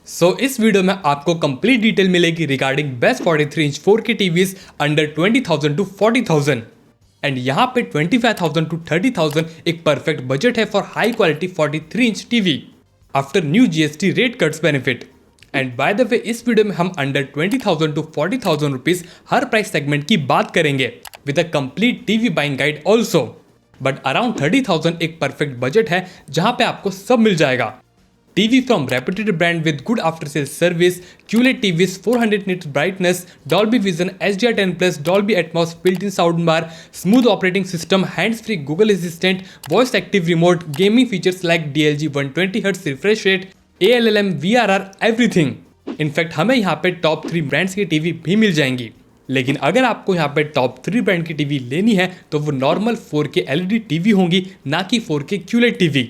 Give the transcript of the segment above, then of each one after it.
इस वीडियो में आपको कंप्लीट डिटेल मिलेगी regarding best 43 inch 4K TVs under 20,000 to 40,000 and यहाँ पे 25,000 टू 30,000 एक परफेक्ट बजट है for high quality 43 inch TV after new GST rate cuts benefit. And by the way इस video में हम अंडर 20,000 टू 40,000 रुपीज हर price segment की बात करेंगे with a complete TV buying guide also. But around 30,000 एक perfect budget है जहां पे आपको सब मिल जाएगा। TV from reputed brand with good after sales service, QLED TVs 400 nits brightness, Dolby Vision, HDR10 Plus, Dolby Atmos built-in soundbar, smooth operating system, hands-free Google Assistant, voice active remote, gaming features like DLG 120Hz refresh rate, ALLM, VRR, everything. In fact हमें यहाँ पे top 3 brands की TV भी मिल जाएंगी। लेकिन अगर आपको यहाँ पे टॉप 3 ब्रांड की टीवी लेनी है तो वो नॉर्मल 4K LED टीवी होंगी, ना कि 4K QLED टीवी।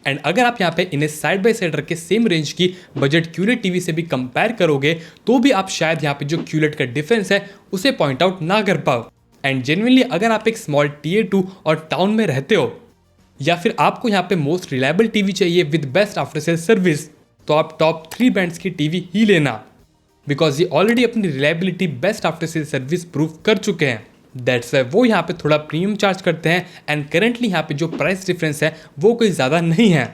एंड अगर आप यहाँ पे इन्हें साइड बाय साइड रख के सेम रेंज की बजट QLED टीवी से भी कंपेयर करोगे तो भी आप शायद यहाँ पे जो QLED का डिफरेंस है उसे पॉइंट आउट ना कर पाओ। एंड जेन्युइनली अगर आप एक स्मॉल Tier 2 और टाउन में रहते हो या फिर आपको यहाँ पे मोस्ट रिलायबल टीवी चाहिए with best after sale service तो आप टॉप 3 ब्रांड्स की टीवी ही लेना, बिकॉज ये ऑलरेडी अपनी reliability best after sale service prove कर चुके हैं। दैट्स वाई वो यहाँ पे थोड़ा प्रीमियम चार्ज करते हैं एंड करेंटली यहाँ पे जो प्राइस डिफरेंस है वो कोई ज़्यादा नहीं है।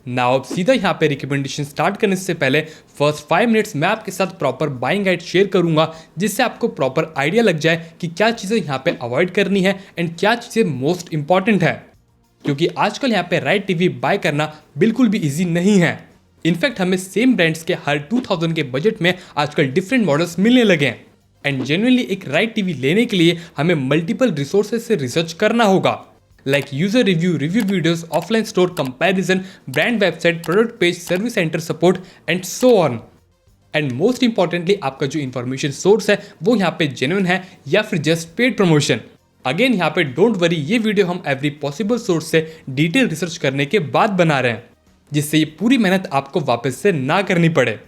नाउ अब सीधा यहाँ पे रिकमेंडेशन स्टार्ट करने से पहले फर्स्ट 5 मिनट्स मैं आपके साथ प्रॉपर बाइंग गाइड शेयर करूंगा जिससे आपको प्रॉपर आइडिया लग जाए कि क्या चीज़ें यहाँ पे अवॉइड करनी है एंड क्या चीज़ें मोस्ट इंपॉर्टेंट है, क्योंकि आजकल यहाँ पे राइट टीवी बाय करना बिल्कुल भी ईजी नहीं है। इनफैक्ट हमें सेम ब्रांड्स के हर 2000 के बजट में आजकल डिफरेंट मॉडल्स मिलने लगे हैं एंड जेन्युइनली एक राइट टीवी लेने के लिए हमें मल्टीपल रिसोर्सेज से रिसर्च करना होगा, like user review videos, offline store comparison, brand website, product page, service centre support and so on. And most importantly आपका जो इन्फॉर्मेशन सोर्स है वो यहाँ पे जेन्युइन है या फिर जस्ट पेड प्रमोशन। अगेन यहाँ पे डोंट वरी, ये वीडियो हम एवरी पॉसिबल सोर्स से डिटेल रिसर्च करने के बाद बना रहे हैं जिससे ये पूरी मेहनत आपको वापस से ना करनी पड़े,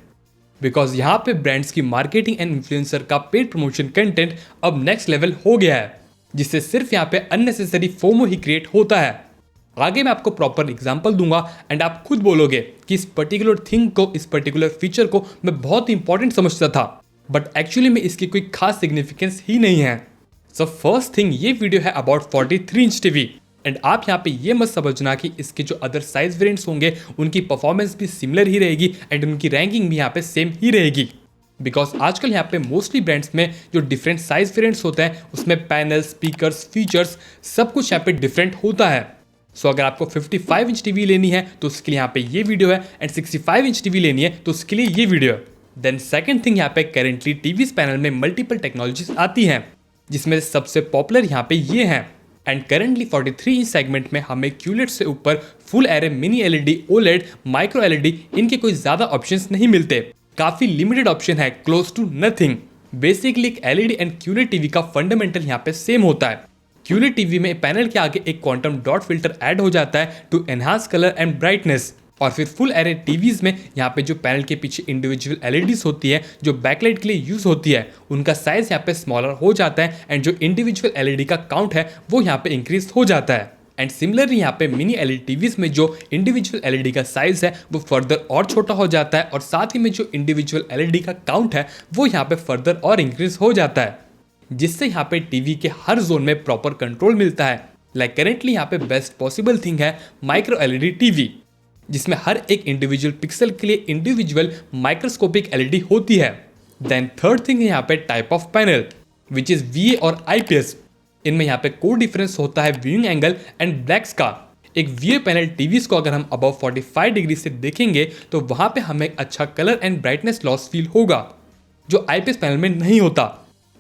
बिकॉज यहाँ पे ब्रांड्स की मार्केटिंग एंड इन्फ्लुएंसर का पेड प्रमोशन कंटेंट अब नेक्स्ट लेवल हो गया है जिससे सिर्फ यहाँ पे अननेसेसरी फोमो ही क्रिएट होता है। आगे मैं आपको प्रॉपर एग्जांपल दूंगा एंड आप खुद बोलोगे कि इस पर्टिकुलर थिंग को, इस पर्टिकुलर फीचर को मैं बहुत इंपॉर्टेंट समझता था बट एक्चुअली में इसकी कोई खास सिग्निफिकेंस ही नहीं है। सो फर्स्ट थिंग, ये वीडियो है अबाउट 43 इंच टीवी एंड आप यहाँ पे ये मत समझना कि इसके जो अदर साइज वेरिएंट्स होंगे उनकी परफॉर्मेंस भी सिमिलर ही रहेगी एंड उनकी रैंकिंग भी यहाँ पे सेम ही रहेगी, बिकॉज आजकल यहाँ पे मोस्टली ब्रांड्स में जो डिफरेंट साइज वेरिएंट्स होते हैं उसमें पैनल, स्पीकर्स, फीचर्स सब कुछ यहाँ पे डिफरेंट होता है। सो अगर आपको 55 इंच टीवी लेनी है तो उसके लिए यहाँ पे ये वीडियो है एंड 65 इंच टीवी लेनी है तो उसके लिए ये वीडियो है। देन सेकेंड थिंग, यहाँ पे करेंटली टीवीज पैनल में मल्टीपल टेक्नोलॉजीज आती हैं जिसमें सबसे पॉपुलर यहाँ पे ये हैं एंड करेंटली 43 इंच सेगमेंट में हमें QLED से ऊपर full array, mini LED, OLED, micro LED इनके कोई ज़्यादा ऑप्शंस नहीं मिलते। काफ़ी लिमिटेड ऑप्शन है, क्लोज टू नथिंग। बेसिकली एक LED एंड QLED टीवी का फंडामेंटल यहाँ पे सेम होता है। QLED टीवी में पैनल के आगे एक क्वांटम डॉट फिल्टर ऐड हो जाता है to enhance colour and brightness, और फिर फुल एरे टीवीज में यहाँ पे जो पैनल के पीछे इंडिविजुअल LEDs होती है जो बैकलाइट के लिए यूज होती है उनका साइज यहाँ पे स्मॉलर हो जाता है एंड जो इंडिविजुअल LED का काउंट है वो यहाँ पे इंक्रीज हो जाता है। एंड सिमिलरली यहाँ पे मिनी LED टीवीज में जो इंडिविजुअल LED का साइज है वो फर्दर और छोटा हो जाता है और साथ ही में जो इंडिविजुअल LED का काउंट है वो यहाँ पे फर्दर और इंक्रीज हो जाता है, जिससे यहाँ पे टीवी के हर जोन में प्रॉपर कंट्रोल मिलता है। लाइक करेंटली यहाँ पे बेस्ट पॉसिबल थिंग है माइक्रो LED टीवी, जिसमें हर एक इंडिविजुअल पिक्सल के लिए इंडिविजुअल माइक्रोस्कोपिक LED होती है। देन थर्ड थिंग है यहाँ पे type of panel which is VA और IPS। इनमें यहाँ पे कोर डिफरेंस होता है व्यूइंग एंगल एंड ब्लैक्स का। एक VA पैनल टीवीज को अगर हम अबव 45 डिग्री से देखेंगे तो वहाँ पे हमें अच्छा colour and brightness loss feel होगा जो IPS पैनल में नहीं होता।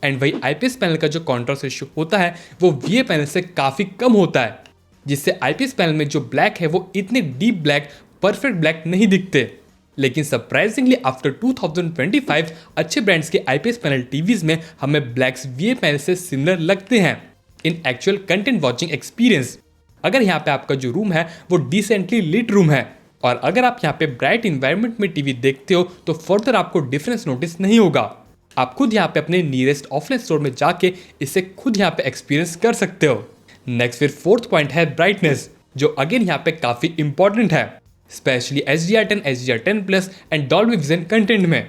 एंड वही IPS पैनल का जो कॉन्ट्रास्ट रेशियो होता है वो VA पैनल से काफ़ी कम होता है, जिससे IPS पैनल में जो ब्लैक है वो इतने डीप ब्लैक, परफेक्ट ब्लैक नहीं दिखते। लेकिन सरप्राइजिंगली आफ्टर 2025 अच्छे ब्रांड्स के IPS पैनल टीवीज में हमें ब्लैक्स VA पैनल से सिमिलर लगते हैं इन एक्चुअल कंटेंट वॉचिंग एक्सपीरियंस। अगर यहाँ पे आपका जो रूम है वो डिसेंटली लिट रूम है और अगर आप यहाँ पे ब्राइट इन्वायरमेंट में टीवी देखते हो तो फर्दर आपको डिफरेंस नोटिस नहीं होगा। आप खुद यहाँ पे अपने नियरेस्ट ऑफलाइन स्टोर में जाके इसे खुद यहाँ पे एक्सपीरियंस कर सकते हो। नेक्स्ट फिर फोर्थ पॉइंट है ब्राइटनेस, जो अगेन यहाँ पे काफी इंपॉर्टेंट है। Specially HDR10, HDR10 plus and Dolby vision content में,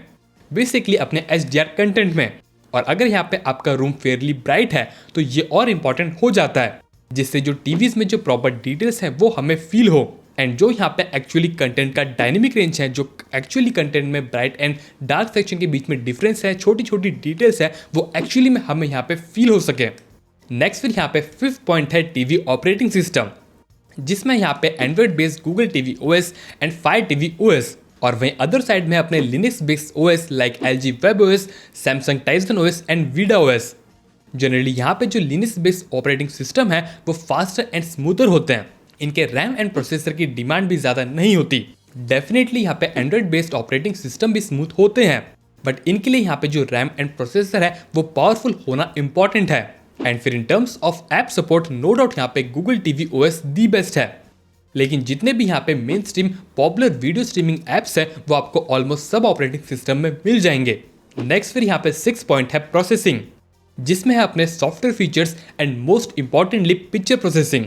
बेसिकली अपने HDR कंटेंट में। और अगर यहाँ पे आपका रूम फेयरली ब्राइट है तो ये और इम्पॉर्टेंट हो जाता है, जिससे जो टीवीज में जो प्रॉपर डिटेल्स हैं वो हमें फील हो। एंड जो यहाँ पे एक्चुअली कंटेंट का डायनेमिक रेंज है, जो एक्चुअली कंटेंट में ब्राइट एंड डार्क सेक्शन के बीच में डिफरेंस है, छोटी छोटी डिटेल्स है, वो एक्चुअली में हमें यहाँ पे फील हो सके। नेक्स्ट फिर यहाँ पे फिफ्थ पॉइंट है टीवी ऑपरेटिंग सिस्टम, जिसमें यहाँ पे Android based Google TV OS and fire TV OS, और वहीं अदर साइड में अपने Linux based OS like LG web OS, Samsung Tyson OS and Vida OS। Generally यहाँ पे जो लिनक्स बेस्ड ऑपरेटिंग सिस्टम है वो फास्टर एंड स्मूथर होते हैं, इनके रैम एंड प्रोसेसर की डिमांड भी ज़्यादा नहीं होती। डेफिनेटली यहाँ पे एंड्रॉइड बेस्ड ऑपरेटिंग सिस्टम भी स्मूथ होते हैं, बट इनके लिए यहाँ पे जो रैम एंड प्रोसेसर है वो पावरफुल होना इंपॉर्टेंट है। एंड फिर in terms of app support no doubt यहाँ पे Google TV OS the best है, लेकिन जितने भी यहाँ पे mainstream popular video streaming apps है वो आपको ऑलमोस्ट सब ऑपरेटिंग सिस्टम में मिल जाएंगे। नेक्स्ट फिर यहाँ पे 6 पॉइंट है प्रोसेसिंग, जिसमें है अपने software features and most importantly picture processing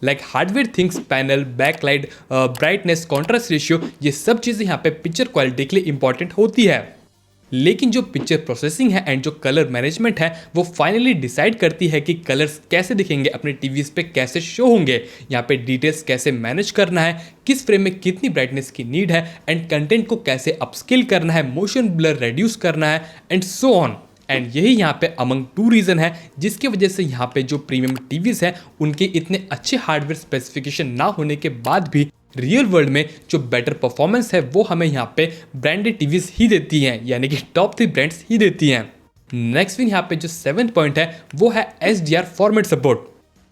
like hardware things, panel, backlight, brightness, contrast ratio, ये सब चीज़ें यहाँ पे पिक्चर क्वालिटी के लिए इंपॉर्टेंट होती है। लेकिन जो पिक्चर प्रोसेसिंग है एंड जो कलर मैनेजमेंट है वो फाइनली डिसाइड करती है कि कलर्स कैसे दिखेंगे अपने टीवीज पे, कैसे शो होंगे, यहाँ पे डिटेल्स कैसे मैनेज करना है, किस फ्रेम में कितनी ब्राइटनेस की नीड है, एंड कंटेंट को कैसे अपस्केल करना है, मोशन ब्लर रिड्यूस करना है एंड सो ऑन। एंड यही यहाँ पे अमंग 2 रीज़न है जिसकी वजह से यहाँ पे जो प्रीमियम टीवीज हैं उनके इतने अच्छे हार्डवेयर स्पेसिफिकेशन ना होने के बाद भी रियल वर्ल्ड में जो बेटर परफॉर्मेंस है वो हमें यहाँ पे ब्रांडेड टीवीज ही देती हैं, यानी कि टॉप 3 ब्रांड्स ही देती हैं। नेक्स्ट फिर यहाँ पे जो 7th पॉइंट है वो है HDR format support,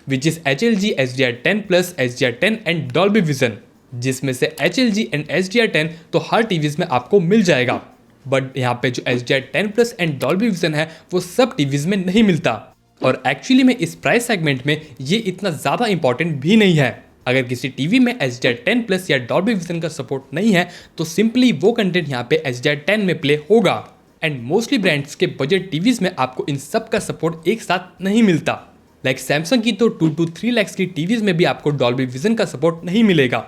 which is HLG HDR10 plus, HDR10 and Dolby vision, जिसमें से HLG एंड HDR10 तो हर टीवीज में आपको मिल जाएगा, बट यहाँ पे जो HDR10 plus and Dolby vision है वो सब टीवीज में नहीं मिलता। और एक्चुअली में इस प्राइस सेगमेंट में ये इतना ज़्यादा इंपॉर्टेंट भी नहीं है। अगर किसी टीवी में HDR10 प्लस या डॉल्बी विजन का सपोर्ट नहीं है तो सिंपली वो कंटेंट यहाँ पे HDR10 में प्ले होगा। एंड मोस्टली ब्रांड्स के बजट टीवीज में आपको इन सब का सपोर्ट एक साथ नहीं मिलता। लाइक सैमसंग की तो 2 to 3 लाख की टीवीज में भी आपको डॉल्बी विजन का सपोर्ट नहीं मिलेगा।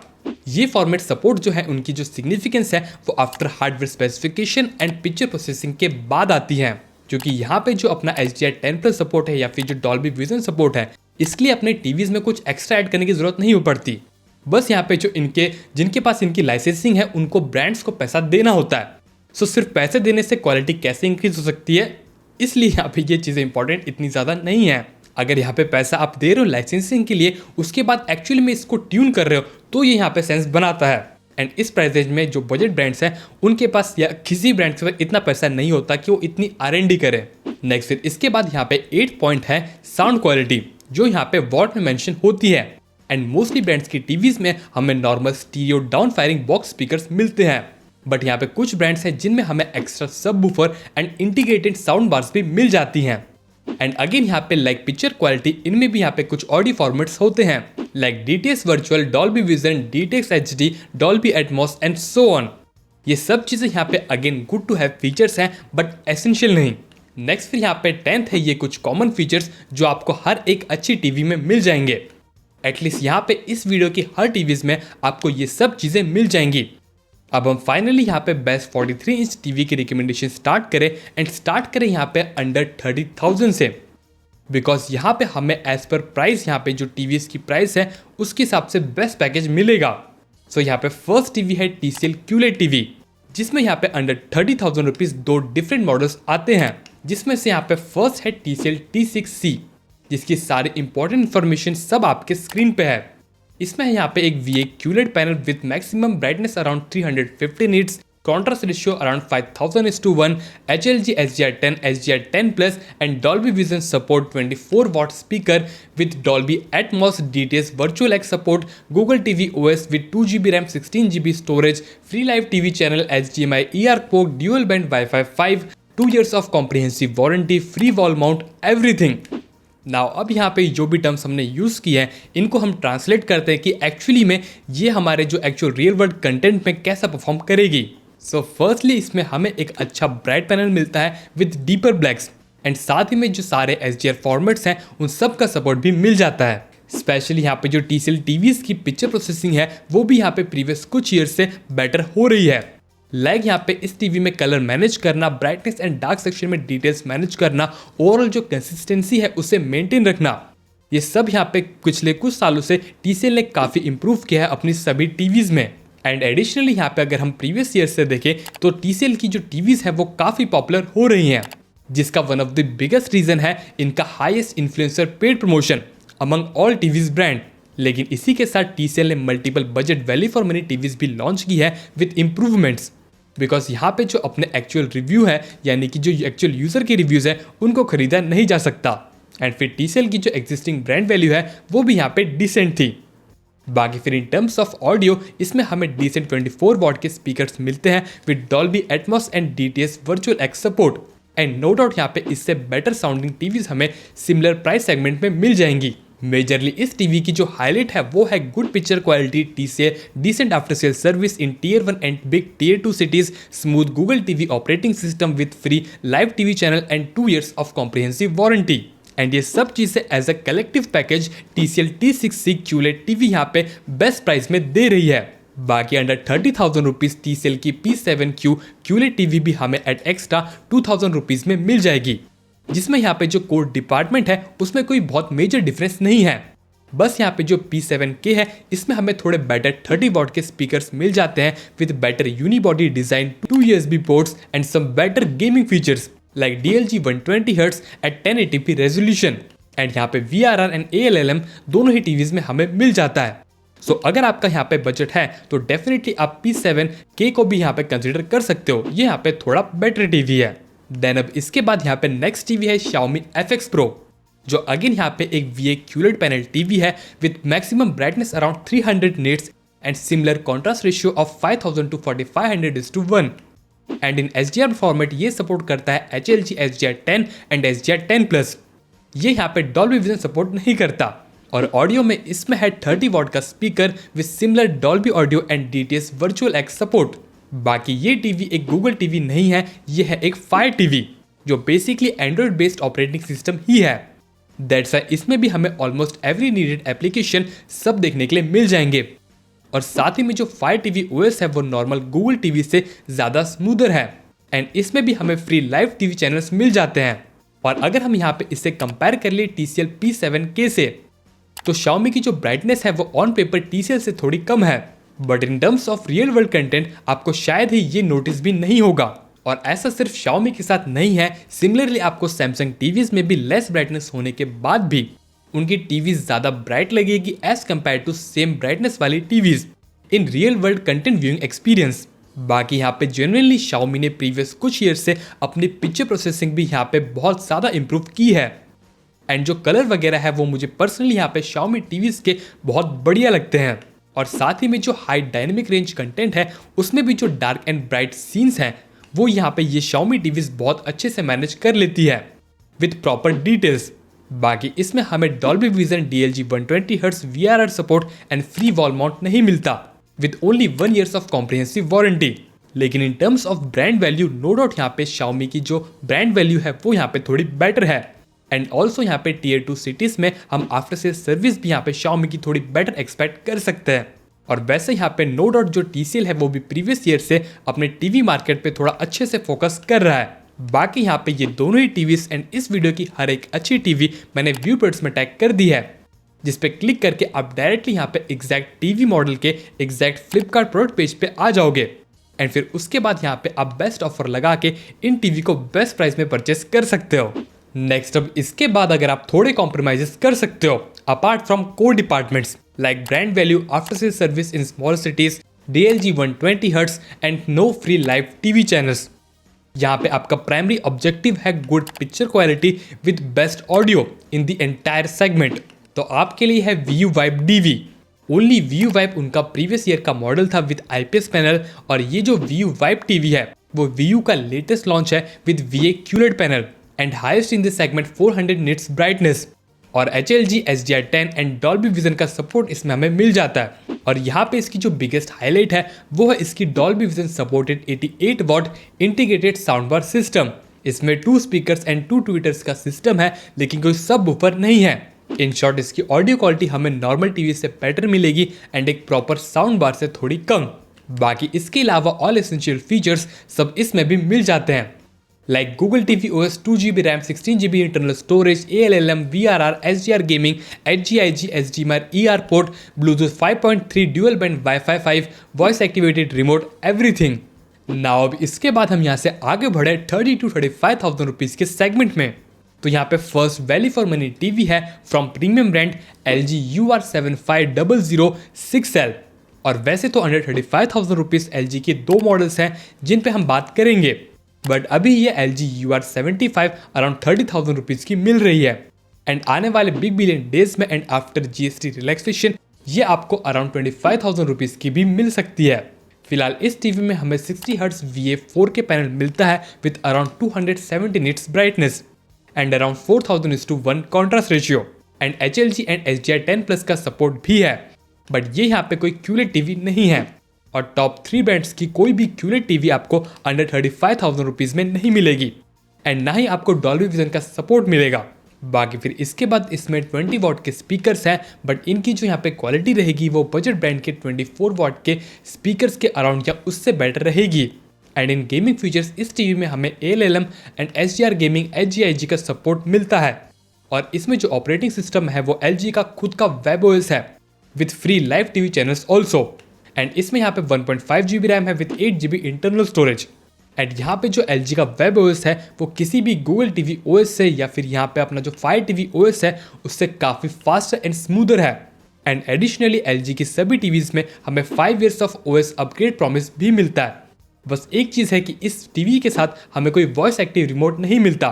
ये फॉर्मेट सपोर्ट जो है उनकी जो सिग्निफिकेंस है वो after hardware specification and picture processing के बाद आती है, क्योंकि यहाँ पे जो अपना HDR10 प्लस सपोर्ट है या फिर जो डॉल्बी विजन सपोर्ट है इसके लिए अपने टीवीज में कुछ एक्स्ट्रा ऐड करने की जरूरत नहीं हो पड़ती। बस यहाँ पे जो जिनके पास इनकी लाइसेंसिंग है उनको ब्रांड्स को पैसा देना होता है। सो सिर्फ पैसे देने से क्वालिटी कैसे इंक्रीज हो सकती है, इसलिए यहाँ पे ये चीज़ें इंपॉर्टेंट इतनी ज़्यादा नहीं है। अगर यहाँ पे पैसा आप दे रहे हो लाइसेंसिंग के लिए, उसके बाद एक्चुअली में इसको ट्यून कर रहे हो तो ये यहाँ पे सेंस बनाता है। एंड इस प्राइस रेंज में जो बजट ब्रांड्स हैं उनके पास या किसी ब्रांड के पास इतना पैसा नहीं होता कि वो इतनी R&D करें। नेक्स्ट फिर इसके बाद यहाँ पे 8 पॉइंट है साउंड क्वालिटी, जो यहाँ पे वॉट में मेंशन होती है। एंड मोस्टली ब्रांड्स की टीवीज में हमें normal stereo down firing box speakers मिलते हैं, बट यहाँ पे कुछ ब्रांड्स हैं जिनमें हमें extra subwoofer and integrated sound bars भी मिल जाती हैं। एंड अगेन यहाँ पे लाइक पिक्चर क्वालिटी, इनमें भी यहाँ पे कुछ ऑडियो फॉर्मेट्स होते हैं like DTS virtual, Dolby Vision, DTX HD, Dolby Atmos and so on. ये सब चीज़ें यहाँ पे again good to have features हैं बट एसेंशियल नहीं। नेक्स्ट फिर यहाँ पे 10th है ये कुछ कॉमन फीचर्स जो आपको हर एक अच्छी टीवी में मिल जाएंगे। एटलीस्ट यहाँ पे इस वीडियो की हर टीवीज में आपको ये सब चीज़ें मिल जाएंगी। अब हम फाइनली यहाँ पे बेस्ट 43 इंच टीवी की रिकमेंडेशन स्टार्ट करें यहाँ पे अंडर 30,000 से, बिकॉज यहाँ पे हमें एज पर प्राइस यहाँ पे जो टीवीज की प्राइस है उसके हिसाब से बेस्ट पैकेज मिलेगा। सो यहाँ पे फर्स्ट टीवी है TCL QLED टीवी, जिसमें यहाँ पे अंडर 30,000 रुपीज़ 2 डिफरेंट मॉडल्स आते हैं, जिसमें से यहाँ पे फर्स्ट है TCL T6C, जिसकी सारी इंपॉर्टेंट इन्फॉर्मेशन सब आपके स्क्रीन पे है। इसमें है यहाँ पे एक VA QLED panel with maximum brightness around 350 nits, contrast ratio around 5000:1, HLG HDR10 HDR10 plus and Dolby vision support, 24 what speaker with Dolby Atmos, DTS virtual X support, Google TV OS with 2GB RAM 16GB storage, free live TV channel, HDMI ER port, dual band Wi-Fi 5, 2 years of comprehensive warranty, free wall mount, everything. Now अब यहाँ पे जो भी terms हमने use किए हैं इनको हम ट्रांसलेट करते हैं कि एक्चुअली में ये हमारे जो एक्चुअल रियल वर्ल्ड कंटेंट में कैसा परफॉर्म करेगी। सो फर्स्टली इसमें हमें एक अच्छा ब्राइट पैनल मिलता है विद डीपर ब्लैक्स, एंड साथ ही में जो सारे HDR फॉर्मेट्स हैं उन सब का सपोर्ट भी मिल जाता है। स्पेशली यहाँ पे जो TCL TVs की पिक्चर प्रोसेसिंग है वो भी यहाँ पे प्रीवियस कुछ ईयर से बेटर हो रही है। लाइक यहाँ पे इस टीवी में कलर मैनेज करना, ब्राइटनेस एंड डार्क सेक्शन में डिटेल्स मैनेज करना, ओवरऑल जो कंसिस्टेंसी है उसे मेंटेन रखना, ये सब यहाँ पे पिछले कुछ सालों से TCL ने काफ़ी इंप्रूव किया है अपनी सभी टीवीज में। एंड एडिशनली यहाँ पे अगर हम प्रीवियस ईयर से देखें तो TCL की जो टीवीज है वो काफ़ी पॉपुलर हो रही हैं, जिसका one of the biggest reason है इनका highest influencer paid promotion among all TVs brand. लेकिन इसी के साथ TCL ने multiple budget value for money TVs भी लॉन्च की है विद इम्प्रूवमेंट्स, बिकॉज यहाँ पे जो अपने एक्चुअल रिव्यू है यानी कि जो एक्चुअल यूजर के रिव्यूज है उनको खरीदा नहीं जा सकता। एंड फिर TCL की जो एग्जिस्टिंग ब्रांड वैल्यू है वो भी यहाँ पे डिसेंट थी। बाकी फिर इन टर्म्स ऑफ ऑडियो इसमें हमें डिसेंट 24 वॉट के स्पीकर्स मिलते हैं with Dolby Atmos and DTS virtual X support. And no doubt यहाँ पे इससे बेटर साउंडिंग टीवीज हमें सिमिलर प्राइस सेगमेंट में मिल जाएंगी। मेजरली इस टीवी की जो हाईलाइट है वो है good picture quality, TCL decent after sale service in Tier 1 and big Tier 2 cities, smooth Google TV operating system with free live TV channel and 2 years of comprehensive warranty. And ये सब चीज़ें as a collective package TCL T6C QLED TV यहाँ पे best price में दे रही है। बाकी under 30,000 rupees TCL की P7Q QLED टीवी भी हमें एट एक्स्ट्रा 2,000 रुपीज़ में मिल जाएगी, जिसमें यहाँ पे जो कोर डिपार्टमेंट है उसमें कोई बहुत मेजर डिफरेंस नहीं है। बस यहाँ पे जो P7K है इसमें हमें थोड़े बेटर 30 वॉट के स्पीकर्स मिल जाते हैं with better unibody design, 2 USB ports and some better gaming features like DLG 120Hz at 1080p resolution. And यहाँ पे VRR एंड ALLM दोनों ही टीवीज में हमें मिल जाता है। सो अगर आपका यहाँ पे बजट है तो डेफिनेटली आप P7K को भी यहाँ पे कंसिडर कर सकते हो, ये यहाँ पे थोड़ा बेटर टीवी है। देन अब इसके बाद यहाँ पे नेक्स्ट टीवी है Xiaomi FX Pro, जो अगेन यहाँ पे एक VA QLED पैनल टीवी है with maximum brightness around 300 nits and similar contrast ratio of 5000 to 4500:1। And in HDR format ये सपोर्ट करता है HLG HDR10 एंड HDR10+। ये यहाँ पे डॉल्बी विजन सपोर्ट नहीं करता। और ऑडियो में इसमें है 30 वॉट का speaker with similar Dolby audio and DTS virtual X support. बाकी ये टीवी एक गूगल टीवी नहीं है, ये है एक फायर टीवी जो basically Android based operating system ही है। दैट्स व्हाई इसमें भी हमें ऑलमोस्ट एवरी नीडेड एप्लीकेशन सब देखने के लिए मिल जाएंगे। और साथ ही में जो फायर टीवी OS है वो नॉर्मल गूगल टीवी से ज़्यादा स्मूदर है एंड इसमें भी हमें फ्री लाइव टीवी चैनल्स मिल जाते हैं। और अगर हम यहाँ पे इससे कंपेयर कर लिए TCL P7K से तो Xiaomi की जो ब्राइटनेस है वो ऑन पेपर TCL से थोड़ी कम है, but in terms of real world content आपको शायद ही ये नोटिस भी नहीं होगा। और ऐसा सिर्फ Xiaomi के साथ नहीं है, सिमिलरली आपको Samsung टीवीज में भी लेस ब्राइटनेस होने के बाद भी उनकी टीवीज ज़्यादा ब्राइट लगेगी as compare to same brightness वाली TVs in real world content viewing experience. बाकी यहाँ पे जेन्युइनली Xiaomi ने प्रीवियस कुछ ईयर से अपनी पिक्चर प्रोसेसिंग भी यहाँ पे बहुत ज़्यादा इंप्रूव की है। एंड जो कलर वगैरह है वो मुझे पर्सनली यहाँ पे Xiaomi टीवीज के बहुत बढ़िया लगते हैं। और साथ ही में जो हाई डायनेमिक रेंज कंटेंट है उसमें भी जो डार्क एंड ब्राइट सीन्स हैं वो यहाँ पे ये Xiaomi टीवीज बहुत अच्छे से मैनेज कर लेती है विद प्रॉपर डिटेल्स। बाकी इसमें हमें Dolby Vision, DLG 120Hz VRR support and free wall mount नहीं मिलता with only 1 years of comprehensive warranty. लेकिन in terms of brand value no doubt यहाँ पे Xiaomi की जो ब्रांड वैल्यू है वो यहाँ पे थोड़ी बेटर है। एंड ऑल्सो यहाँ पे Tier 2 सिटीज में हम आफ्टर सेल सर्विस भी यहाँ पे Xiaomi की थोड़ी बेटर एक्सपेक्ट कर सकते हैं। और वैसे यहाँ पे नो डाउट जो TCL है वो भी प्रीवियस ईयर से अपने टीवी मार्केट पे थोड़ा अच्छे से फोकस कर रहा है। बाकी यहाँ पे ये दोनों ही टीवीज एंड इस वीडियो की हर एक अच्छी टीवी मैंने व्यू पॉइंट्स में टैग कर दी है, जिस पे क्लिक करके आप डायरेक्टली यहाँ पे एग्जैक्ट टीवी मॉडल के एग्जैक्ट फ्लिपकार्ट प्रोडक्ट पेज पे आ जाओगे। एंड फिर उसके बाद यहाँ पे आप बेस्ट ऑफर लगा के इन टीवी को बेस्ट प्राइस में परचेस कर सकते हो। नेक्स्ट अब इसके बाद अगर आप थोड़े कॉम्प्रोमाइजेस कर सकते हो apart from core departments like brand value, after sale service in small cities, DLG 120Hz and no free live TV channels. यहाँ पे आपका प्राइमरी ऑब्जेक्टिव है good picture quality with best audio in the entire segment, तो आपके लिए है VU Vibe DV। Only VU Vibe उनका previous year का मॉडल था विद IPS पैनल, और ये जो VU Vibe TV है वो VU का लेटेस्ट लॉन्च है with VA QLED panel and highest in this segment 400 nits brightness. और HLG HDR10 and Dolby vision का सपोर्ट इसमें हमें मिल जाता है। और यहाँ पे इसकी जो बिगेस्ट हाईलाइट है वो है इसकी Dolby vision supported 88 what integrated sound bar system. इसमें 2 स्पीकर्स एंड 2 ट्विटर्स का सिस्टम है, लेकिन कोई सब वूफर नहीं है। इन शॉर्ट इसकी ऑडियो क्वालिटी हमें नॉर्मल टीवी से बेटर मिलेगी एंड एक प्रॉपर साउंड बार से थोड़ी कम। बाकी इसके अलावा ऑल एसेंशियल फीचर्स सब इसमें भी मिल जाते हैं, like Google TV OS, 2GB RAM, 16GB internal storage, ALLM, VRR, HDR gaming, HGIG, HDMI, ER port, Bluetooth 5.3, dual band wifi 5, voice activated remote, everything. Now अब इसके बाद हम यहाँ से आगे बढ़े 30 to 35,000 रुपीज़ के सेगमेंट में। तो यहाँ पे first value for money TV है from premium brand LG UR7500 6L। और वैसे तो अंडर 35,000 रुपीज़ LG के दो मॉडल्स हैं जिन पे हम बात करेंगे, बट अभी ये LG UR75 अराउंड 30,000 रुपीज़ की मिल रही है। एंड आने वाले बिग बिलियन डेज में एंड आफ्टर GST रिलैक्सेशन ये आपको अराउंड 25,000 रुपीज़ की भी मिल सकती है। फिलहाल इस टीवी में हमें 60 हर्ट्ज VA 4K पैनल मिलता है with around 270 nits brightness and around 4000:1 contrast ratio and HLG and HDR 10+ का सपोर्ट भी है। बट ये यहाँ पे कोई QLED टीवी नहीं है और टॉप 3 ब्रांड्स की कोई भी QLED टीवी आपको अंडर 35,000 रुपीज़ में नहीं मिलेगी एंड ना ही आपको डॉल्बी विजन का सपोर्ट मिलेगा। बाकी फिर इसके बाद इसमें 20 वॉट के स्पीकर्स हैं, बट इनकी जो यहाँ पे क्वालिटी रहेगी वो बजट ब्रांड के 24 वॉट के स्पीकर्स के अराउंड या उससे बेटर रहेगी। एंड इन गेमिंग फीचर्स इस टीवी में हमें ALLM and HDR gaming, HGIG का सपोर्ट मिलता है और इसमें जो ऑपरेटिंग सिस्टम है वो LG का खुद का वेब OS है with free live TV channels also. And इसमें यहाँ पे 1.5GB रैम है with 8GB internal storage. And यहाँ पे जो LG का वेब OS है वो किसी भी गूगल टीवी OS से या फिर यहाँ पे अपना जो फायर टीवी OS है उससे काफ़ी फास्टर एंड स्मूदर है। एंड एडिशनली LG की सभी टीवीज़ में हमें 5 years of OS upgrade promise भी मिलता है। बस एक चीज़ है कि इस टीवी के साथ हमें कोई वॉइस एक्टिव रिमोट नहीं मिलता।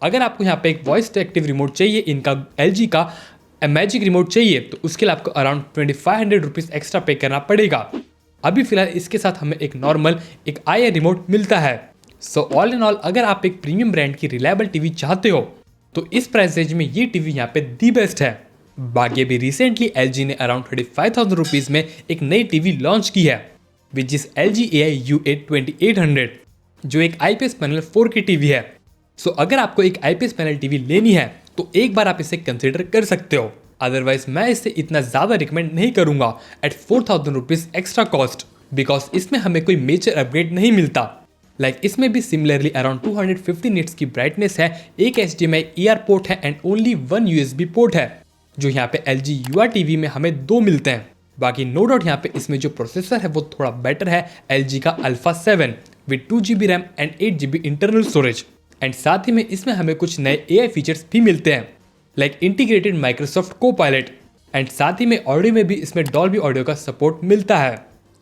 अगर आपको यहाँ पे एक वॉइस एक्टिव रिमोट चाहिए इनका LG का मैजिक रिमोट चाहिए तो उसके लिए आपको अराउंड 2500 रुपीज़ एक्स्ट्रा पे करना पड़ेगा। अभी फिलहाल इसके साथ हमें एक नॉर्मल एक IR रिमोट मिलता है। सो ऑल इन ऑल अगर आप एक प्रीमियम ब्रांड की रिलायबल टीवी चाहते हो तो इस प्राइस रेंज में ये टीवी यहाँ पे दी बेस्ट है। बाकी अभी रिसेंटली LG ने अराउंड 35,000 रुपीज़ में एक नई टीवी लॉन्च की है which is LG AI U8 2800 जो एक IPS पैनल 4K टीवी है। सो अगर आपको एक IPS पैनल टीवी लेनी है तो एक बार आप इसे कंसिडर कर सकते हो, अदरवाइज मैं इसे इतना ज़्यादा रिकमेंड नहीं करूंगा at 4,000 rupees extra cost, because इसमें हमें कोई मेजर अपग्रेड नहीं मिलता। लाइक इसमें भी सिमिलरली अराउंड 250 निट्स की ब्राइटनेस है, एक HDMI ER पोर्ट है एंड ओनली 1 USB पोर्ट है जो यहाँ पे LG UR टीवी में हमें 2 मिलते हैं। बाकी नो डाउट यहाँ पे इसमें जो प्रोसेसर है वो थोड़ा बेटर है LG का Alpha 7 with 2GB RAM and 8GB internal storage. And साथ ही में इसमें हमें कुछ नए AI फीचर्स भी मिलते हैं like integrated Microsoft Copilot and साथ ही में ऑडियो में भी इसमें डॉल्बी ऑडियो का सपोर्ट मिलता है।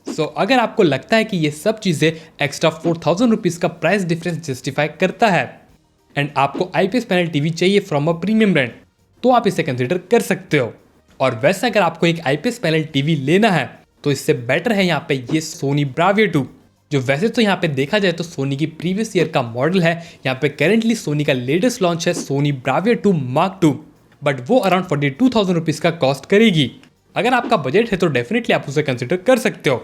सो अगर आपको लगता है कि ये सब चीज़ें एक्स्ट्रा 4,000 रुपीज़ का प्राइस डिफरेंस जस्टिफाई करता है एंड आपको IPS पैनल टीवी चाहिए फ्रॉम अ प्रीमियम ब्रांड तो आप इसे कंसिडर कर सकते हो। और वैसे अगर आपको एक IPS पैनल टीवी लेना है तो इससे बेटर है यहाँ पे ये सोनी ब्राविया 2 जो वैसे तो यहाँ पे देखा जाए तो सोनी की प्रीवियस ईयर का मॉडल है। यहाँ पे करेंटली सोनी का लेटेस्ट लॉन्च है Sony Bravia 2 Mark II, but वो अराउंड 42,000 रुपीज़ का कॉस्ट करेगी। अगर आपका बजट है तो डेफिनेटली आप उसे कंसिडर कर सकते हो।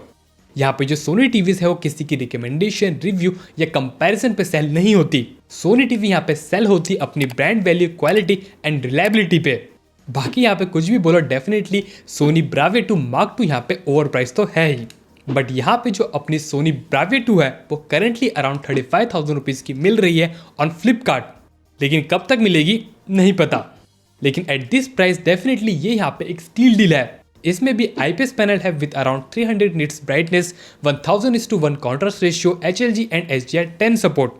यहाँ पे जो सोनी टीवीज है वो किसी की रिकमेंडेशन, रिव्यू या कंपैरिजन पे सेल नहीं होती। सोनी टीवी यहाँ पे सेल होती अपनी brand value, quality and reliability पे। बाकी यहाँ पे कुछ भी बोलो, definitely Sony Bravia 2 Mark II यहाँ पे ओवर प्राइस तो है ही, बट यहाँ पे जो अपनी सोनी ब्राविया 2 है वो करेंटली अराउंड 35,000 रुपीज़ की मिल रही है ऑन फ्लिपकार्ट, लेकिन कब तक मिलेगी नहीं पता। लेकिन एट दिस प्राइस डेफिनेटली ये यहाँ पे एक स्टील डील है। इसमें भी IPS पैनल है with around 300 nits brightness, 1000:1 contrast ratio, HLG and HDR 10 support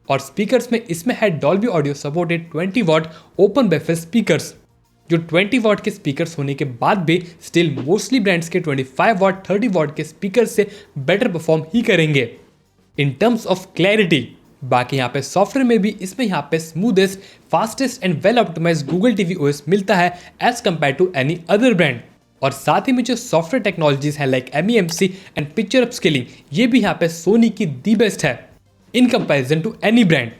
और स्पीकर्स में इसमें है Dolby audio supported 20 what open buffer speakers जो 20 वॉट के स्पीकर्स होने के बाद भी स्टिल मोस्टली ब्रांड्स के 25 वॉट 30 वॉट के स्पीकर से बेटर परफॉर्म ही करेंगे इन टर्म्स ऑफ क्लैरिटी। बाकी यहाँ पे सॉफ्टवेयर में भी इसमें यहाँ पे smoothest, fastest and well optimised Google TV OS मिलता है as compare to any other brand. और साथ ही में जो सॉफ्टवेयर टेक्नोलॉजीज है like MEMC and picture upscaling, ये भी यहाँ पे सोनी की दी बेस्ट है in comparison to any brand.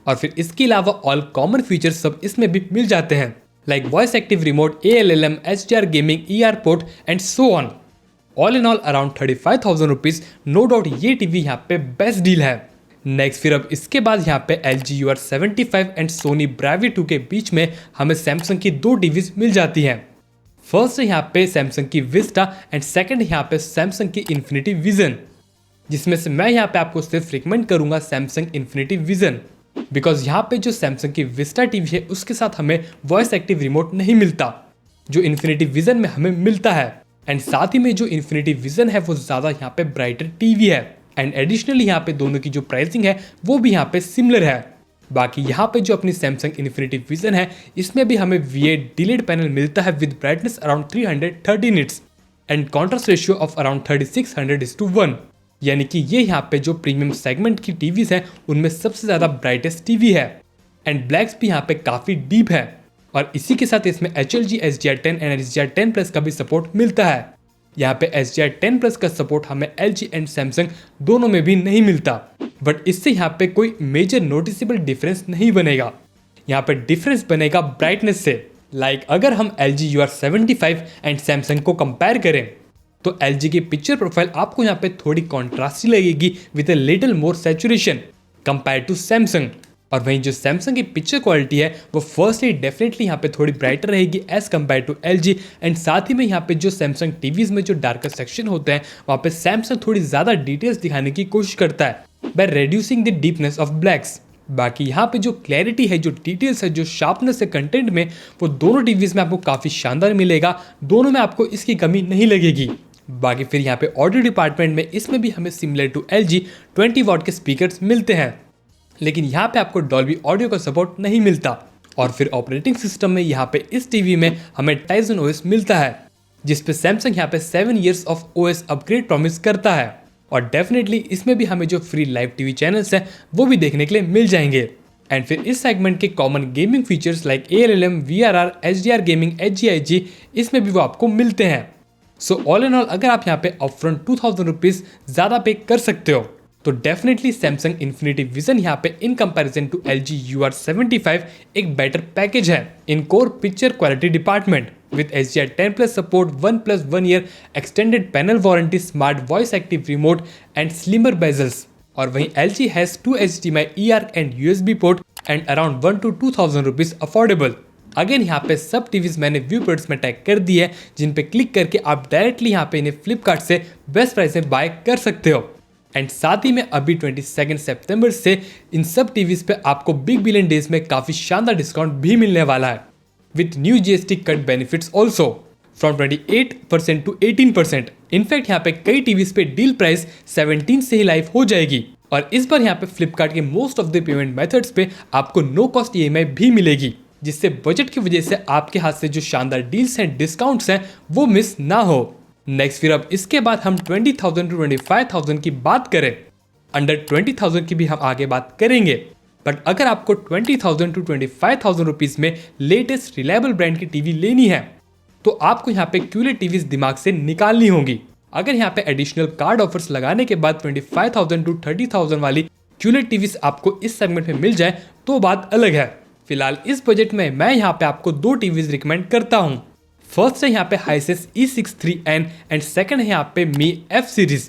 और फिर इसके अलावा ऑल कॉमन फीचर्स सब इसमें भी मिल जाते हैं like voice active remote, ALLM, HDR gaming, ER port and so on. All in all around 35,000 rupees, no doubt ये टीवी यहाँ पे बेस्ट डील है। नेक्स्ट फिर अब इसके बाद यहाँ पे LG UR75 and Sony Bravia 2 के बीच में हमें सैमसंग की दो टीवीज मिल जाती हैं। फर्स्ट है यहाँ पे सैमसंग की विस्टा एंड सेकंड यहाँ पे सैमसंग की इन्फिनिटी विजन, जिसमें से मैं यहाँ पे आपको सिर्फ रिकमेंड करूंगा सैमसंग इन्फिनिटी विजन, बिकॉज यहाँ पे जो सैमसंग की विस्टा टीवी है उसके साथ हमें वॉइस एक्टिव रिमोट नहीं मिलता जो इन्फिनिटी विजन में हमें मिलता है। एंड साथ ही में जो इन्फिनिटी विजन है वो ज़्यादा यहाँ पे ब्राइटर टीवी है एंड एडिशनली यहाँ पे दोनों की जो प्राइसिंग है वो भी यहाँ पे सिमिलर है। बाकी यहाँ पे जो अपनी सैमसंग इन्फिनिटी विजन है इसमें भी हमें V8 डिलेड पैनल मिलता है with brightness around 330 nits and contrast ratio of around 3600:1, यानी कि ये यहाँ पे जो प्रीमियम सेगमेंट की टीवीज हैं उनमें सबसे ज़्यादा ब्राइटेस्ट टीवी है एंड ब्लैक्स भी यहाँ पे काफ़ी डीप है। और इसी के साथ इसमें HLG HDR10 एंड HDR10+ का भी सपोर्ट मिलता है। यहाँ पे HDR10+ का सपोर्ट हमें LG एंड सैमसंग दोनों में भी नहीं मिलता, बट इससे यहाँ पे कोई मेजर नोटिसेबल डिफरेंस नहीं बनेगा। यहाँ पे डिफरेंस बनेगा ब्राइटनेस से। लाइक अगर हम LG UR75 एंड सैमसंग को कंपेयर करें तो LG की पिक्चर प्रोफाइल आपको यहाँ पे थोड़ी कॉन्ट्रास्टी लगेगी with a little more saturation compare to Samsung, और वहीं जो सैमसंग की पिक्चर क्वालिटी है वो फर्स्टली डेफिनेटली यहाँ पे थोड़ी ब्राइटर रहेगी as compare to LG। And साथ ही में यहाँ पे जो सैमसंग टीवीज में जो डार्कर सेक्शन होते हैं वहाँ पे सैमसंग थोड़ी ज़्यादा डिटेल्स दिखाने की कोशिश करता है by reducing the deepness of blacks. बाकी यहाँ पे जो क्लैरिटी है, जो डिटेल्स है, जो शार्पनेस है कंटेंट में, वो दोनों टीवीज में आपको काफ़ी शानदार मिलेगा, दोनों में आपको इसकी कमी नहीं लगेगी। बाकी फिर यहाँ पे ऑडियो डिपार्टमेंट में इसमें भी हमें सिमिलर टू LG 20 वॉट के स्पीकर्स मिलते हैं, लेकिन यहाँ पे आपको डॉल्बी ऑडियो का सपोर्ट नहीं मिलता। और फिर ऑपरेटिंग सिस्टम में यहाँ पे इस टीवी में हमें टाइजन OS मिलता है, जिसपे सैमसंग यहाँ पे 7 years of OS upgrade promise करता है। और डेफिनेटली इसमें भी हमें जो फ्री लाइव टीवी चैनल्स हैं वो भी देखने के लिए मिल जाएंगे। एंड फिर इस सेगमेंट के common gaming features like ALLM, VRR, HDR gaming, HGIG इसमें भी वो आपको मिलते हैं। सो ऑल एंड ऑल अगर आप यहाँ पे अपफ्रंट 2000 रुपीज़ ज़्यादा पे कर सकते हो तो डेफिनेटली सैमसंग इन्फिनिटी विजन यहाँ पे इन कंपैरिजन टू LG UR75 एक बेटर पैकेज है in core picture quality department with HDR10+ support, 1+1 year extended panel warranty, smart voice active remote and slimmer bezels. और वहीं LG has 2 HDMI eARC and USB port and around 1 to 2000 rupees affordable. Again यहाँ पे सब TVs मैंने view points में tag कर दी है जिन पे क्लिक करके आप डायरेक्टली यहाँ पे इन्हें फ्लिपकार्ट से बेस्ट प्राइस में बाय कर सकते हो। एंड साथ ही में अभी 22 सितंबर से इन सब टीवीज पे आपको बिग बिलियन डेज में काफ़ी शानदार डिस्काउंट भी मिलने वाला है with new GST cut benefits also from 28% to 18%। In fact यहाँ पे कई टीवीज पे डील प्राइस 17 से ही लाइव हो जाएगी। और इस बार यहाँ पे फ्लिपकार्ट के most of the payment methods पे आपको नो कॉस्ट EMI भी मिलेगी, जिससे बजट की वजह से आपके हाथ से जो शानदार डील्स हैं, डिस्काउंट्स हैं वो मिस ना हो। नेक्स्ट फिर अब इसके बाद हम 20,000 to 25,000 की बात करें। अंडर 20,000 की भी हम आगे बात करेंगे, बट अगर आपको 20,000 to 25,000 रुपीज़ में लेटेस्ट रिलायबल ब्रांड की टीवी लेनी है तो आपको यहाँ पे QLED टीवीज दिमाग से निकालनी होगी। अगर यहाँ पे एडिशनल कार्ड ऑफर्स लगाने के बाद 25,000 to 30,000 वाली QLED टीवीज आपको इस सेगमेंट में मिल जाए तो बात अलग है। फिलहाल इस बजट में मैं यहाँ पे आपको दो टीवीज रिकमेंड करता हूँ। फर्स्ट है यहाँ पे हाइसेंस E63N एंड सेकंड है यहाँ पे Mi F सीरीज।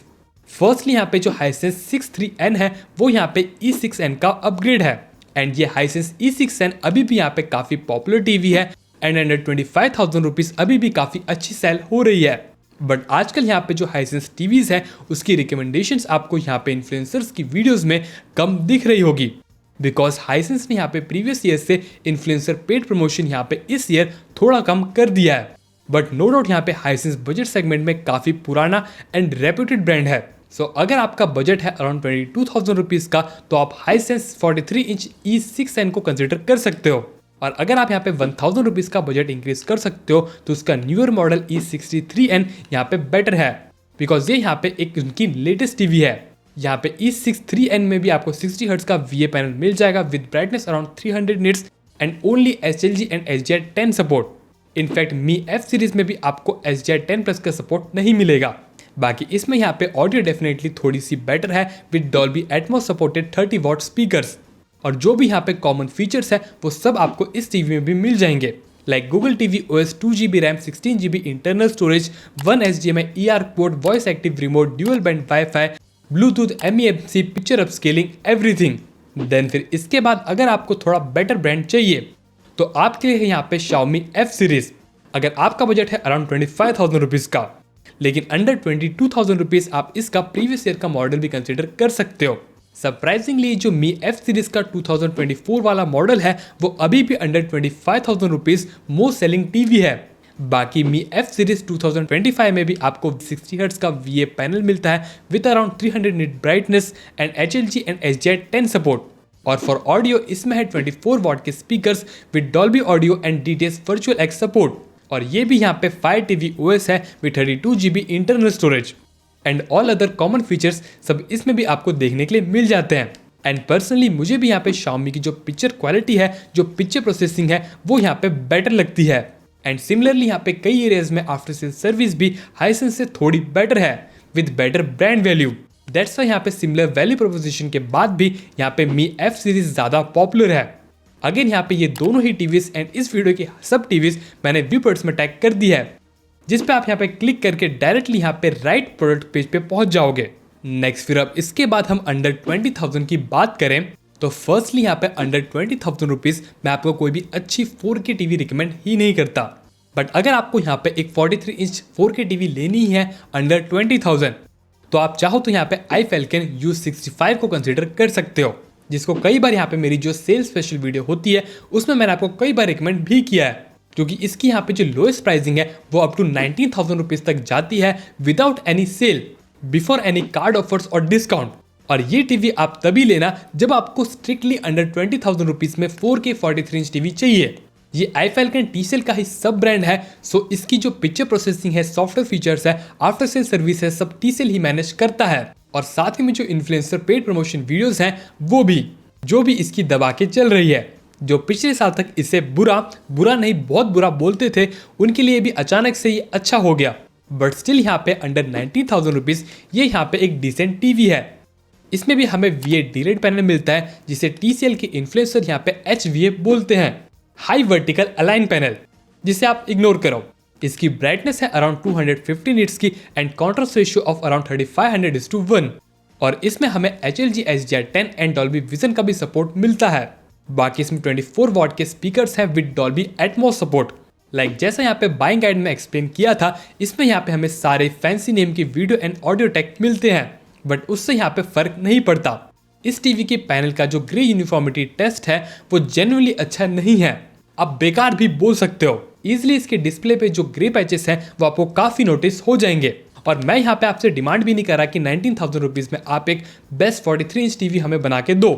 फर्स्टली यहाँ पे जो हाइसेंस 63N है वो यहाँ पे E6N का अपग्रेड है एंड ये हाइसेंस E6N अभी भी यहाँ पे काफ़ी पॉपुलर टीवी है एंड अंडर 25,000 रुपीज़ अभी भी काफ़ी अच्छी सेल हो रही है। बट आजकल यहाँ पे जो हाइसेंस टीवीज है उसकी रिकमेंडेशंस आपको यहाँ पे इन्फ्लुएंसर्स की वीडियोस में कम दिख रही होगी, बिकॉज हाइसेंस ने यहाँ पे प्रीवियस ईयर से इन्फ्लुएंसर पेड प्रमोशन यहाँ पे इस ईयर थोड़ा कम कर दिया है। बट नो डाउट यहाँ पे हाइसेंस बजट सेगमेंट में काफ़ी पुराना एंड रेप्यूटेड ब्रांड है। सो अगर आपका बजट है अराउंड 22,000 रुपीज़ का तो आप हाइसेंस 43 इंच E6N को कंसिडर कर सकते हो। और अगर आप यहाँ पे 1,000 रुपीज़ का बजट इंक्रीज कर सकते हो तो उसका न्यूअर मॉडल E63N यहाँ पे बेटर है, बिकॉज ये यहाँ पे एक उनकी लेटेस्ट टीवी है। यहाँ पे E63N में भी आपको 60 हर्ट्ज का VA पैनल मिल जाएगा with brightness around 300 nits and only HLG and HDR10 support. In fact Mi F series में भी आपको HDR10+ का सपोर्ट नहीं मिलेगा। बाकी इसमें यहाँ पे ऑडियो डेफिनेटली थोड़ी सी बेटर है with Dolby Atmos supported 30 what speakers. और जो भी यहाँ पे कॉमन फीचर्स है वो सब आपको इस टीवी में भी मिल जाएंगे, like Google TV OS, 2GB RAM, 16GB internal storage, 1 HDMI eARC port, voice active remote, dual band wifi, Bluetooth, MEMC, picture upscaling, everything. Then फिर इसके बाद अगर आपको थोड़ा बेटर ब्रांड चाहिए तो आपके लिए है यहाँ पे Xiaomi F सीरीज। अगर आपका बजट है अराउंड 25,000 रुपीज़ का, लेकिन अंडर 22,000 रुपीज़, आप इसका प्रीवियस ईयर का मॉडल भी कंसिडर कर सकते हो। सरप्राइजिंगली जो Mi F सीरीज का 2024 वाला मॉडल है वो अभी भी under 25,000 rupees most selling TV है। बाकी Mi F सीरीज 2025 में भी आपको 60 हर्ट्ज का VA पैनल मिलता है with around 300 nit brightness and HLG and HDR 10 support. और फॉर ऑडियो इसमें है 24 वॉट के speakers with Dolby audio and DTS virtual X support. और ये भी यहाँ पे Fire TV OS है विद 32 GB internal storage and all other common features सब इसमें भी आपको देखने के लिए मिल जाते हैं। एंड पर्सनली मुझे भी यहाँ पे Xiaomi की जो पिक्चर क्वालिटी है, जो पिक्चर प्रोसेसिंग है, वो यहाँ पे बेटर लगती है। एंड सिमिलरली यहाँ पे कई एरियाज में आफ्टर सेल सर्विस भी हाइसेंस से थोड़ी बेटर है with better brand value. That's why यहाँ पे सिमिलर वैल्यू प्रोपोजिशन के बाद भी यहाँ पे Mi F सीरीज ज़्यादा पॉपुलर है। अगेन यहाँ पे ये दोनों ही टीवीज एंड इस वीडियो की सब टीवीज मैंने व्यूपर्स में टैग कर दी है, जिस पे आप यहाँ पे क्लिक करके डायरेक्टली यहाँ पे राइट प्रोडक्ट पेज पे पहुंच जाओगे। नेक्स्ट फिर अब इसके बाद हम अंडर 20,000 की बात करें तो फर्स्टली यहाँ पे अंडर 20,000 रुपीज़ मैं आपको कोई भी अच्छी 4K टीवी रिकमेंड ही नहीं करता। बट अगर आपको यहाँ पे एक 43 इंच 4K टीवी लेनी है अंडर 20,000 तो आप चाहो तो यहाँ पे iFalcon U65 को कंसिडर कर सकते हो, जिसको कई बार यहाँ पे मेरी जो सेल स्पेशल वीडियो होती है उसमें मैंने आपको कई बार रिकमेंड भी किया है, क्योंकि इसकी यहाँ पे जो लोएस्ट प्राइसिंग है वो अप टू 19,000 रुपीज़ तक जाती है without any sale, before any card offers और डिस्काउंट। और ये टीवी आप तभी लेना जब आपको स्ट्रिक्टली अंडर 20,000 रुपीज़ में 4K 43 इंच टीवी चाहिए। ये iFalcon TCL का ही सब ब्रांड है, सो इसकी जो पिक्चर प्रोसेसिंग है, सॉफ्टवेयर फीचर्स है, आफ्टर सेल सर्विस है, सब TCL ही मैनेज करता है। और साथ ही में जो इन्फ्लुएंसर पेड प्रमोशन वीडियोस हैं वो भी जो भी इसकी दबा के चल रही है। जो पिछले साल तक इसे बुरा नहीं बहुत बुरा बोलते थे उनके लिए भी अचानक से ये अच्छा हो गया। बट स्टिल यहाँ पे अंडर 90,000 रुपीज़ ये यहाँ पे एक डिसेंट टीवी है। इसमें भी हमें VA डिलेड पैनल मिलता है जिसे TCL के इन्फ्लुएंसर यहाँ पे HVA बोलते हैं, हाई वर्टिकल अलाइन पैनल, जिसे आप इग्नोर करो। इसकी ब्राइटनेस है अराउंड 250 निट्स की and contrast ratio of around 3500:1। और इसमें हमें HLG HDR 10 and Dolby vision का भी सपोर्ट मिलता है। बाकी इसमें 24 वॉट के स्पीकर्स हैं with Dolby Atmos support. Like जैसा यहाँ पे बाइंग गाइड में एक्सप्लेन किया था, इसमें यहाँ पे हमें सारे फैंसी नेम की वीडियो एंड ऑडियो टेक मिलते हैं, बट उससे यहाँ पे फर्क नहीं पड़ता। इस टीवी के पैनल का जो ग्रे यूनिफॉर्मिटी टेस्ट है वो जेन्युइनली अच्छा नहीं है, आप बेकार भी बोल सकते हो। इजिली इसके डिस्प्ले पे जो ग्रे पैचेस हैं वो आपको काफ़ी नोटिस हो जाएंगे। और मैं यहाँ पे आपसे डिमांड भी नहीं कर रहा कि 19,000 रुपीज़ में आप एक बेस्ट 43 इंच टीवी हमें बना के दो।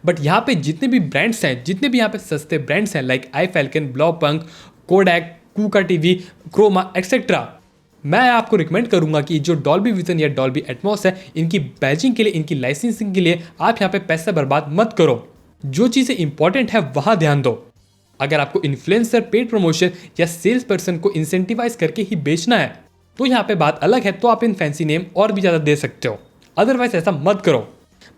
बट यहाँ पे जितने भी ब्रांड्स हैं, जितने भी यहाँ पे सस्ते ब्रांड्स हैं लाइक iFalcon, ब्लॉपंक, कोडैक, कूका टीवी, क्रोमा एक्सेट्रा, मैं आपको रिकमेंड करूंगा कि जो डॉल्बी विजन या डॉल्बी एटमॉस है, इनकी बैजिंग के लिए, इनकी लाइसेंसिंग के लिए आप यहाँ पे पैसा बर्बाद मत करो। जो चीज़ें इंपॉर्टेंट है वहाँ ध्यान दो। अगर आपको इन्फ्लुएंसर, पेड प्रमोशन या सेल्स पर्सन को इंसेंटिवाइज करके ही बेचना है तो यहाँ पे बात अलग है, तो आप इन फैंसी नेम और भी ज़्यादा दे सकते हो, अदरवाइज ऐसा मत करो।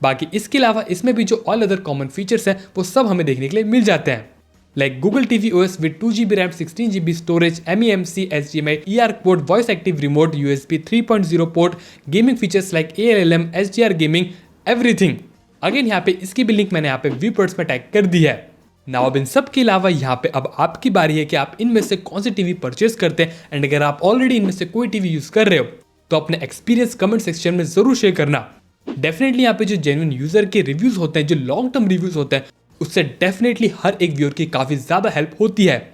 बाकी इसके अलावा इसमें भी जो ऑल अदर कॉमन फीचर्स हैं वो सब हमें देखने के लिए मिल जाते हैं, like Google TV OS with 2 GB RAM, 16 GB storage, MEMC, HDMI, EARC port, voice active remote, USB 3.0 port, gaming features like ALLM, HDR gaming, everything. Again यहाँ पे इसकी भी लिंक मैंने यहाँ पे व्यूपर्स में टैग कर दी है। नाउ अब इन सब के अलावा यहाँ पे अब आपकी बारी है कि आप इनमें से कौन सी टीवी परचेज करते हैं। एंड अगर आप ऑलरेडी इनमें से कोई टीवी यूज कर रहे हो तो अपने एक्सपीरियंस कमेंट सेक्शन में जरूर शेयर करना। डेफिनेटली यहाँ पे जो जेन्युइन यूजर के रिव्यूज होते हैं, जो लॉन्ग टर्म रिव्यूज होते हैं, उससे डेफिनेटली हर एक व्यूअर की काफी ज्यादा हेल्प होती है।